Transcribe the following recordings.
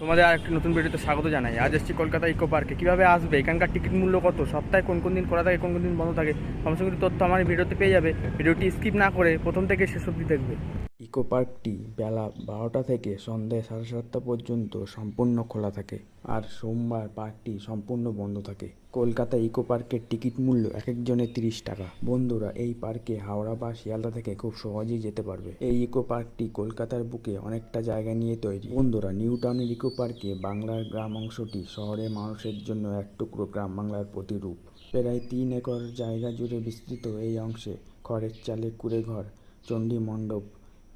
তোমাদের আরেকটি নতুন ভিডিওতে স্বাগত জানাই। আজ এসেছি কলকাতা ইকো পার্কে। কীভাবে আসবে, এখানকার টিকিট মূল্য কত, সপ্তাহে কোন কোন দিন খোলা থাকে, কোন কোন দিন বন্ধ থাকে, সমস্ত কিছু তথ্য আমার এই ভিডিওতে পেয়ে যাবে। ভিডিওটি স্কিপ না করে প্রথম থেকে শেষ অবধি দেখবে। ইকো পার্কটি বেলা 12টা থেকে সন্ধ্যে 7:30 পর্যন্ত সম্পূর্ণ খোলা থাকে, আর সোমবার পার্কটি সম্পূর্ণ বন্ধ থাকে। কলকাতা ইকো পার্কের টিকিট মূল্য এক একজনের 30 টাকা। বন্ধুরা, এই পার্কে হাওড়া বা শিয়ালদা থেকে খুব সহজেই যেতে পারবে। এই ইকো পার্কটি কলকাতার বুকে অনেকটা জায়গা নিয়ে তৈরি। বন্ধুরা, নিউ টাউনের ইকো পার্কে বাংলার গ্রাম অংশটি শহরের মানুষের জন্য এক টুকরো গ্রাম বাংলার প্রতিরূপ। প্রায় 3 একর জায়গা জুড়ে বিস্তৃত এই অংশে খড়ের চালে কুঁড়েঘর, চণ্ডী মণ্ডপ,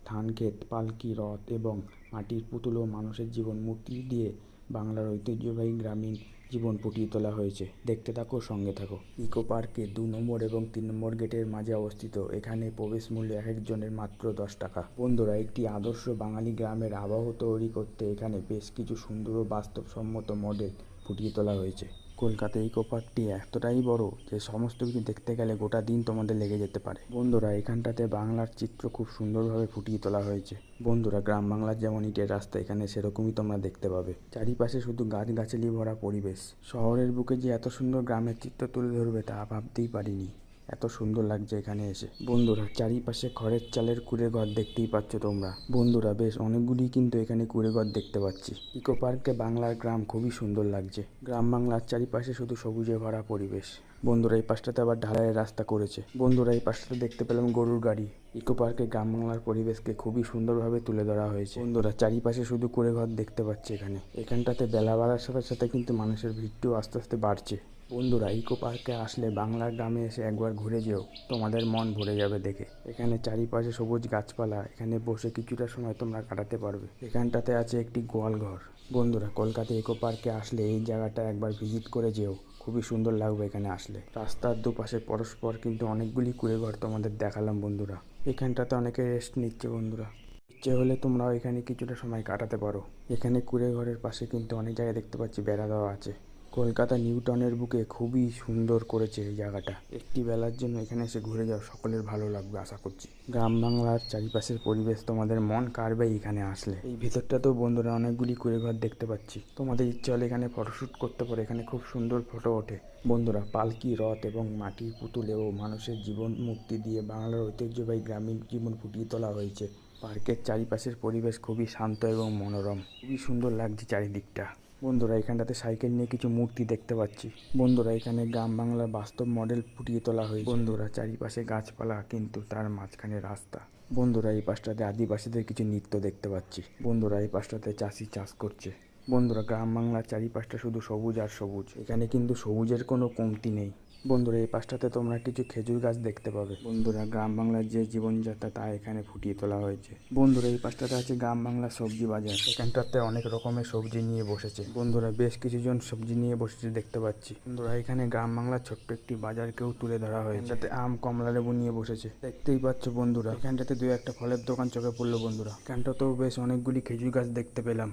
ধানক্ষেত, পালকি, রথ এবং মাটির পুতুল ও মানুষের জীবন মূর্তি দিয়ে বাংলার ঐতিহ্যবাহী গ্রামীণ জীবন ফুটিয়ে তোলা হয়েছে। দেখতে থাকো, সঙ্গে থাকো। ইকো পার্কে 2 নম্বর এবং 3 নম্বর গেটের মাঝে অবস্থিত। এখানে প্রবেশ মূল্য এক একজনের মাত্র 10 টাকা। বন্ধুরা, একটি আদর্শ বাঙালি গ্রামের আবহ তৈরি করতে এখানে বেশ কিছু সুন্দর ও বাস্তবসম্মত মডেল ফুটিয়ে তোলা হয়েছে। কলকাতা ইকো পার্কটি এতটাই বড় যে সমস্ত কিছু দেখতে গেলে গোটা দিন তোমাদের লেগে যেতে পারে। বন্ধুরা, এখানটাতে বাংলার চিত্র খুব সুন্দরভাবে ফুটিয়ে তোলা হয়েছে। বন্ধুরা, গ্রাম বাংলার যেমন ইটের রাস্তা, এখানে সেরকমই তোমরা দেখতে পাবে। চারিপাশে শুধু গাছগাছালি ভরা পরিবেশ। শহরের বুকে যে এত সুন্দর গ্রামের চিত্র তুলে ধরবে তা ভাবতেই পারিনি। এত সুন্দর লাগছে এখানে এসে। বন্ধুরা, চারিপাশে খড়ের চালের কুঁড়েঘর দেখতেই পাচ্ছ তোমরা। বন্ধুরা, বেশ অনেকগুলি কিন্তু এখানে কুঁড়েঘর দেখতে পাচ্ছি। ইকো পার্কে বাংলার গ্রাম খুবই সুন্দর লাগছে। গ্রাম বাংলার চারিপাশে শুধু সবুজে ভরা পরিবেশ। বন্ধুরা, এই পাশটাতে আবার ঢালাইয়ের রাস্তা করেছে। বন্ধুরা, এই পাশটাতে দেখতে পেলাম গরুর গাড়ি। ইকো পার্কে গ্রাম বাংলার পরিবেশকে খুবই সুন্দরভাবে তুলে ধরা হয়েছে। বন্ধুরা, চারিপাশে শুধু কুঁড়েঘর দেখতে পাচ্ছি এখানে। এখানটাতে বেলা বাড়ার সাথে সাথে কিন্তু মানুষের ভিড়টিও আস্তে আস্তে বাড়ছে। বন্ধুরা, ইকো পার্কে আসলে বাংলার গ্রামে এসে একবার ঘুরে যেও, তোমাদের মন ভরে যাবে দেখে। এখানে চারিপাশে সবুজ গাছপালা, এখানে বসে কিছুটা সময় তোমরা কাটাতে পারবে। এখানটাতে আছে একটি গোয়াল ঘর। বন্ধুরা, কলকাতা ইকো পার্কে আসলে এই জায়গাটা একবার ভিজিট করে যেও, খুবই সুন্দর লাগবে এখানে আসলে। রাস্তার দুপাশে পরস্পর কিন্তু অনেকগুলি কুঁড়েঘর তোমাদের দেখালাম। বন্ধুরা, এখানটাতে অনেকে রেস্ট নিচ্ছে। বন্ধুরা, ইচ্ছে হলে তোমরাও এখানে কিছুটা সময় কাটাতে পারো। এখানে কুঁড়েঘরের পাশে কিন্তু অনেক জায়গায় দেখতে পাচ্ছি বেড়া দেওয়া আছে। কলকাতা নিউ টাউনের বুকে খুবই সুন্দর করেছে এই জায়গাটা। একটি বেলার জন্য এখানে এসে ঘুরে যাও, সকলের ভালো লাগবে আশা করছি। গ্রাম বাংলার চারিপাশের পরিবেশ তোমাদের মন কাড়বে এখানে আসলে। এই ভিতরটাতেও বন্ধুরা অনেকগুলি কুঁড়েঘর দেখতে পাচ্ছি। তোমাদের ইচ্ছে হলে এখানে ফটোশ্যুট করতে পারো, এখানে খুব সুন্দর ফটো ওঠে। বন্ধুরা, পালকি, রথ এবং মাটির পুতুলে ও মানুষের জীবন মূর্তি দিয়ে বাংলার ঐতিহ্যবাহী গ্রামীণ জীবন ফুটিয়ে তোলা হয়েছে। পার্কের চারিপাশের পরিবেশ খুবই শান্ত এবং মনোরম। খুবই সুন্দর লাগছে চারিদিকটা। বন্ধুরা, এখানটাতে সাইকেল নিয়ে কিছু মূর্তি দেখতে পাচ্ছি। বন্ধুরা, এখানে গ্রাম বাংলার বাস্তব মডেল ফুটিয়ে তোলা হয়েছে। বন্ধুরা, চারিপাশে গাছপালা কিন্তু তার মাঝখানে রাস্তা। বন্ধুরা, এই পাশটাতে আদিবাসীদের কিছু নৃত্য দেখতে পাচ্ছি। বন্ধুরা, এই পাশটাতে চাষি চাষ করছে। বন্ধুরা, গ্রাম বাংলার চারিপাশটা শুধু সবুজ আর সবুজ। এখানে কিন্তু সবুজের কোনো কমতি নেই। বন্ধুরা, এই পাশটাতে তোমরা কিছু খেজুর গাছ দেখতে পাবে। বন্ধুরা, গ্রাম বাংলার যে জীবনযাত্রা তা এখানে ফুটিয়ে তোলা হয়েছে। বন্ধুরা, এই পাশটাতে আছে গ্রাম বাংলার সবজি বাজার। এখানটাতে অনেক রকমের সবজি নিয়ে বসেছে। বন্ধুরা, বেশ কিছুজন সবজি নিয়ে বসেছে দেখতে পাচ্ছি। বন্ধুরা, এখানে গ্রাম বাংলার ছোট্ট একটি বাজারকেও তুলে ধরা হয়েছে। এখানটাতে আম, কমলা, লেবু নিয়ে বসেছে দেখতেই পাচ্ছ। বন্ধুরা, এখানটাতে 2-1টা ফলের দোকান চোখে পড়লো। বন্ধুরা, এখানটাতেও বেশ অনেকগুলি খেজুর গাছ দেখতে পেলাম।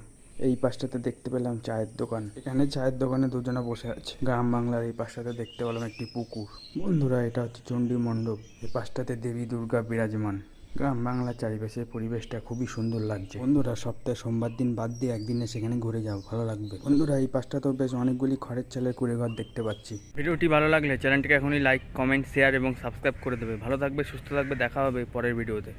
এই পাশটাতে দেখতে পেলাম চায়ের দোকান। এখানে চায়ের দোকানে দুজনে বসে আছে। গ্রাম বাংলার এই পাশটাতে দেখতে পেলাম একটি পুকুর। বন্ধুরা, এটা হচ্ছে চণ্ডী মণ্ডপ। এই পাশটাতে দেবী দুর্গা বিরাজমান। গ্রাম বাংলার চারিপাশের পরিবেশটা খুবই সুন্দর লাগছে। বন্ধুরা, সপ্তাহে সোমবার দিন বাদ দিয়ে একদিনে সেখানে ঘুরে যাও, ভালো লাগবে। বন্ধুরা, এই পাশটাতেও বেশ অনেকগুলি খড়ের চালের কুঁড়েঘর দেখতে পাচ্ছি। ভিডিওটি ভালো লাগলে চ্যানেলটিকে এখনই লাইক, কমেন্ট, শেয়ার এবং সাবস্ক্রাইব করে দেবে। ভালো থাকবে, সুস্থ থাকবে, দেখা হবে পরের ভিডিওতে।